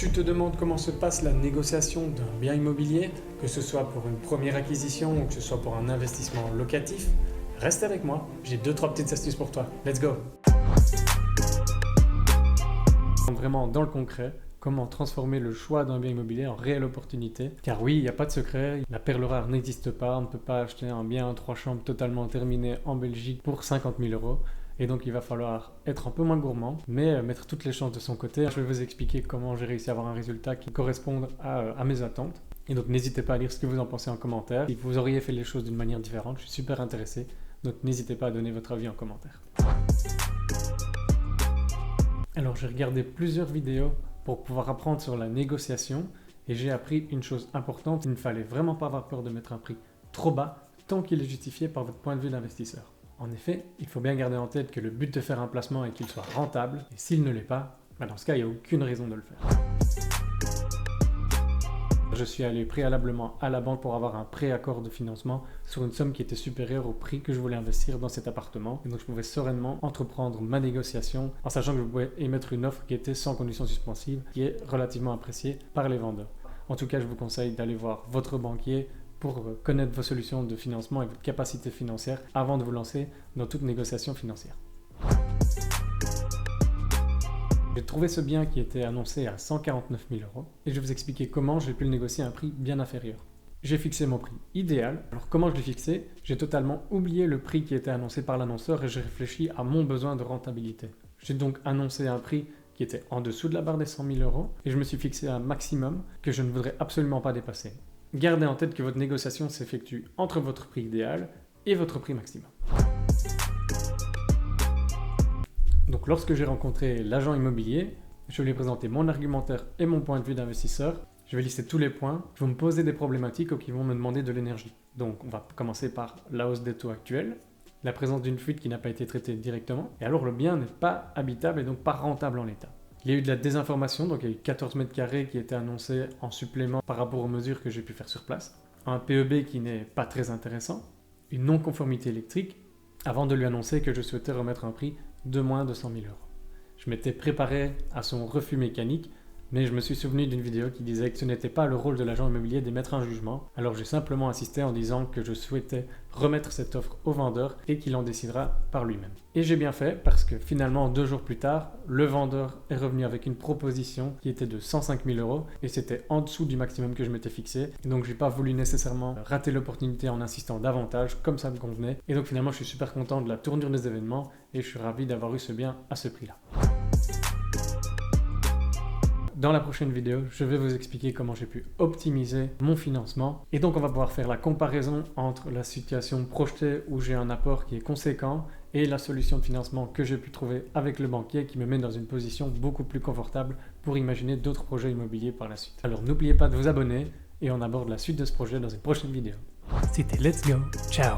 Tu te demandes comment se passe la négociation d'un bien immobilier, que ce soit pour une première acquisition ou que ce soit pour un investissement locatif? Reste avec moi, j'ai 2-3 petites astuces pour toi. Let's go! Vraiment dans le concret, comment transformer le choix d'un bien immobilier en réelle opportunité. Car oui, il n'y a pas de secret, la perle rare n'existe pas, on ne peut pas acheter un bien en 3 chambres totalement terminé en Belgique pour 50 000 €. Et donc il va falloir être un peu moins gourmand, mais mettre toutes les chances de son côté. Je vais vous expliquer comment j'ai réussi à avoir un résultat qui corresponde à mes attentes. Et donc n'hésitez pas à dire ce que vous en pensez en commentaire. Si vous auriez fait les choses d'une manière différente, je suis super intéressé. Donc n'hésitez pas à donner votre avis en commentaire. Alors j'ai regardé plusieurs vidéos pour pouvoir apprendre sur la négociation et j'ai appris une chose importante, il ne fallait vraiment pas avoir peur de mettre un prix trop bas tant qu'il est justifié par votre point de vue d'investisseur. En effet, il faut bien garder en tête que le but de faire un placement est qu'il soit rentable et s'il ne l'est pas, dans ce cas il n'y a aucune raison de le faire. Je suis allé préalablement à la banque pour avoir un préaccord de financement sur une somme qui était supérieure au prix que je voulais investir dans cet appartement. Et donc je pouvais sereinement entreprendre ma négociation en sachant que je pouvais émettre une offre qui était sans condition suspensive, qui est relativement appréciée par les vendeurs. En tout cas, je vous conseille d'aller voir votre banquier pour connaître vos solutions de financement et votre capacité financière avant de vous lancer dans toute négociation financière. J'ai trouvé ce bien qui était annoncé à 149 000 € et je vais vous expliquer comment j'ai pu le négocier à un prix bien inférieur. J'ai fixé mon prix idéal. Alors comment je l'ai fixé? J'ai totalement oublié le prix qui était annoncé par l'annonceur et j'ai réfléchi à mon besoin de rentabilité. J'ai donc annoncé un prix qui était en dessous de la barre des 100 000 € et je me suis fixé un maximum que je ne voudrais absolument pas dépasser. Gardez en tête que votre négociation s'effectue entre votre prix idéal et votre prix maximum. Donc lorsque j'ai rencontré l'agent immobilier, je lui ai présenté mon argumentaire et mon point de vue d'investisseur. Je vais lister tous les points, je vais me poser des problématiques qui vont me demander de l'énergie. Donc on va commencer par la hausse des taux actuels, la présence d'une fuite qui n'a pas été traitée directement, et alors le bien n'est pas habitable et donc pas rentable en l'état. Il y a eu de la désinformation, donc il y a eu 14 mètres carrés qui étaient annoncés en supplément par rapport aux mesures que j'ai pu faire sur place, un PEB qui n'est pas très intéressant, une non-conformité électrique, avant de lui annoncer que je souhaitais remettre un prix de moins de 100 000 €. Je m'étais préparé à son refus mécanique, mais je me suis souvenu d'une vidéo qui disait que ce n'était pas le rôle de l'agent immobilier d'émettre un jugement, alors j'ai simplement insisté en disant que je souhaitais remettre cette offre au vendeur et qu'il en décidera par lui-même. Et j'ai bien fait parce que finalement 2 jours plus tard, le vendeur est revenu avec une proposition qui était de 105 000 € et c'était en dessous du maximum que je m'étais fixé. Et donc j'ai pas voulu nécessairement rater l'opportunité en insistant davantage comme ça me convenait. Et donc finalement je suis super content de la tournure des événements et je suis ravi d'avoir eu ce bien à ce prix-là. Dans la prochaine vidéo, je vais vous expliquer comment j'ai pu optimiser mon financement. Et donc on va pouvoir faire la comparaison entre la situation projetée où j'ai un apport qui est conséquent et la solution de financement que j'ai pu trouver avec le banquier qui me met dans une position beaucoup plus confortable pour imaginer d'autres projets immobiliers par la suite. Alors n'oubliez pas de vous abonner et on aborde la suite de ce projet dans une prochaine vidéo. C'était Let's Go, ciao!